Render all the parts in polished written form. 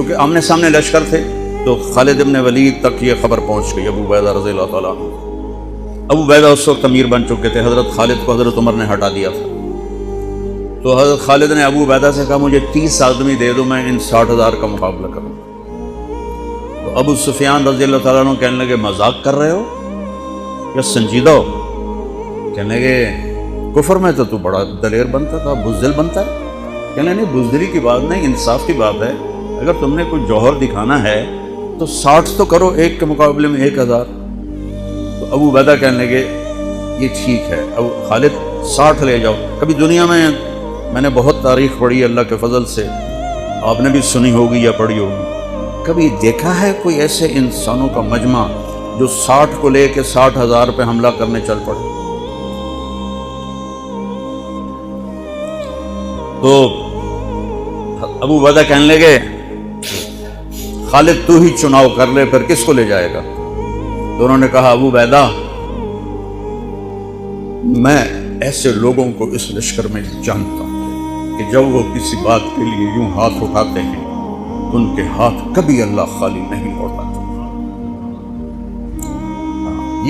چونکہ آمنے سامنے لشکر تھے تو خالد ابن ولید تک یہ خبر پہنچ گئی ابو عبیدہ رضی اللہ تعالیٰ عنہ۔ ابو عبیدہ اس وقت امیر بن چکے تھے، حضرت خالد کو حضرت عمر نے ہٹا دیا تھا۔ تو حضرت خالد نے ابو عبیدہ سے کہا مجھے 30 آدمی دے دو، میں ان 60,000 کا مقابلہ کروں۔ تو ابو سفیان رضی اللہ تعالیٰ عنہ کہنے لگے مذاق کر رہے ہو یا سنجیدہ ہو؟ کہنے لگے کفر میں تو بڑا دلیر بنتا تھا، بزدل بنتا ہے۔ کہنے نہیں، بزدلی کی بات نہیں، انصاف کی بات ہے۔ اگر تم نے کوئی جوہر دکھانا ہے تو 60 تو کرو، ایک کے مقابلے میں 1000۔ تو ابو عبیدہ کہنے لگے یہ ٹھیک ہے، اب خالد 60 لے جاؤ۔ کبھی دنیا میں نے بہت تاریخ پڑھی اللہ کے فضل سے، آپ نے بھی سنی ہوگی یا پڑھی ہوگی، کبھی دیکھا ہے کوئی ایسے انسانوں کا مجمع جو 60 کو لے کے 60,000 پہ حملہ کرنے چل پڑے؟ تو ابو عبیدہ کہنے لگے خالد تو ہی چناؤ کر لے، پھر کس کو لے جائے گا؟ تو انہوں نے کہا ابو عبیدہ میں ایسے لوگوں کو اس لشکر میں جانتا ہوں کہ جب وہ کسی بات کے لیے یوں ہاتھ اٹھاتے ہیں تو ان کے ہاتھ کبھی اللہ خالی نہیں لوٹاتا۔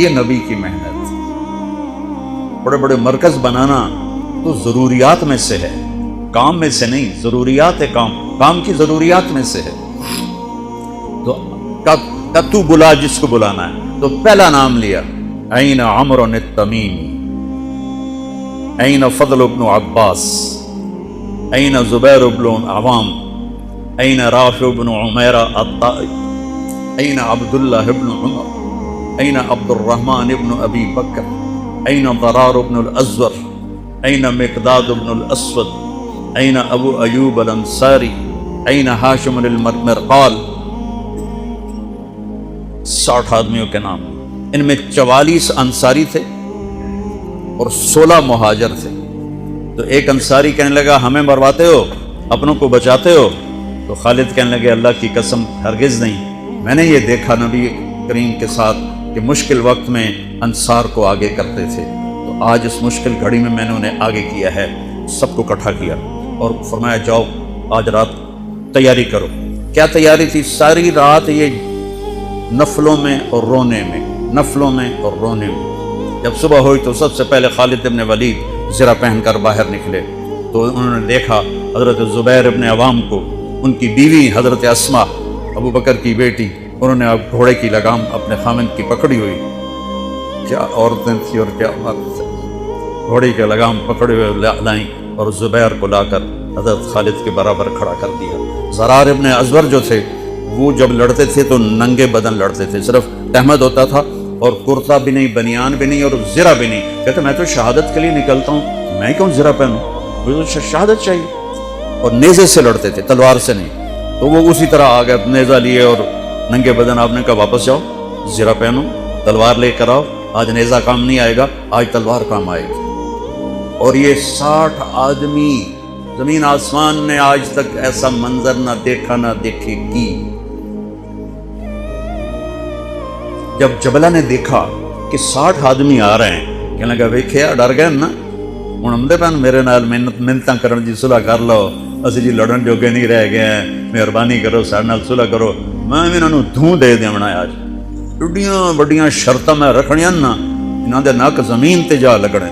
یہ نبی کی محنت، بڑے بڑے مرکز بنانا تو ضروریات میں سے ہے، کام میں سے نہیں، ضروریات ہے، کام کی ضروریات میں سے ہے۔ تو تو بلا جس کو بلانا ہے، تو پہلا نام لیا این عمرو التمیمی، این فضل بن عباس، این زبیر بن عوام، این رافع بن عمیرہ الطائی، این عبداللہ بن عمر، این عبد الرحمن بن ابی بکر، این ضرار بن الازور، این مقداد بن الاسود، این ابو ایوب الانصاری، این ہاشم المرقال۔ 60 آدمیوں کے نام، ان میں 44 انصاری تھے اور 16 مہاجر تھے۔ تو ایک انصاری کہنے لگا ہمیں مرواتے ہو، اپنوں کو بچاتے ہو؟ تو خالد کہنے لگے اللہ کی قسم ہرگز نہیں، میں نے یہ دیکھا نبی کریم کے ساتھ کہ مشکل وقت میں انصار کو آگے کرتے تھے، تو آج اس مشکل گھڑی میں نے انہیں آگے کیا ہے، سب کو اکٹھا کیا اور فرمایا جاؤ آج رات تیاری کرو۔ کیا تیاری تھی؟ ساری رات یہ نفلوں میں اور رونے میں، نفلوں میں اور رونے میں۔ جب صبح ہوئی تو سب سے پہلے خالد ابن ولید زرہ پہن کر باہر نکلے، تو انہوں نے دیکھا حضرت زبیر ابن عوام کو، ان کی بیوی حضرت اسماء ابو بکر کی بیٹی، انہوں نے اب گھوڑے کی لگام اپنے خامند کی پکڑی ہوئی۔ کیا عورتیں تھیں اور کیا مرد تھے، گھوڑے کی لگام پکڑے ہوئے لائیں اور زبیر کو لا کر حضرت خالد کے برابر کھڑا کر دیا۔ ضرار ابن ازور جو تھے وہ جب لڑتے تھے تو ننگے بدن لڑتے تھے، صرف احمد ہوتا تھا اور کرتا بھی نہیں، بنیان بھی نہیں اور زرہ بھی نہیں۔ کہتے میں تو شہادت کے لیے نکلتا ہوں، میں کیوں زرہ پہنوں، مجھے تو شہادت چاہیے۔ اور نیزے سے لڑتے تھے، تلوار سے نہیں۔ تو وہ اسی طرح آ گئے، نیزہ لیے اور ننگے بدن، آپ نے کہا واپس جاؤ، زرہ پہنو، تلوار لے کر آؤ، آج نیزہ کام نہیں آئے گا، آج تلوار کام آئے گی۔ اور یہ 60 آدمی، زمین آسمان نے آج تک ایسا منظر نہ دیکھا نہ دیکھے گی۔ جب جبلہ نے دیکھا کہ 60 آدمی آ رہے ہیں، کہنے لگا ویکھیا ڈر گئے نا، ہن آمدے پن میرے نال منتاں کرن جی صلح کر لو، اسی جی لڑن جوگے نہیں رہ گئے ہیں، مہربانی کرو ساڈے نال صلح کرو، میں انہاں نوں دھوں دے دیونا آج، ایڈیاں وڈیاں شرطاں میں رکھنیاں نا، انہاں دے نک زمین تے جا لگنے۔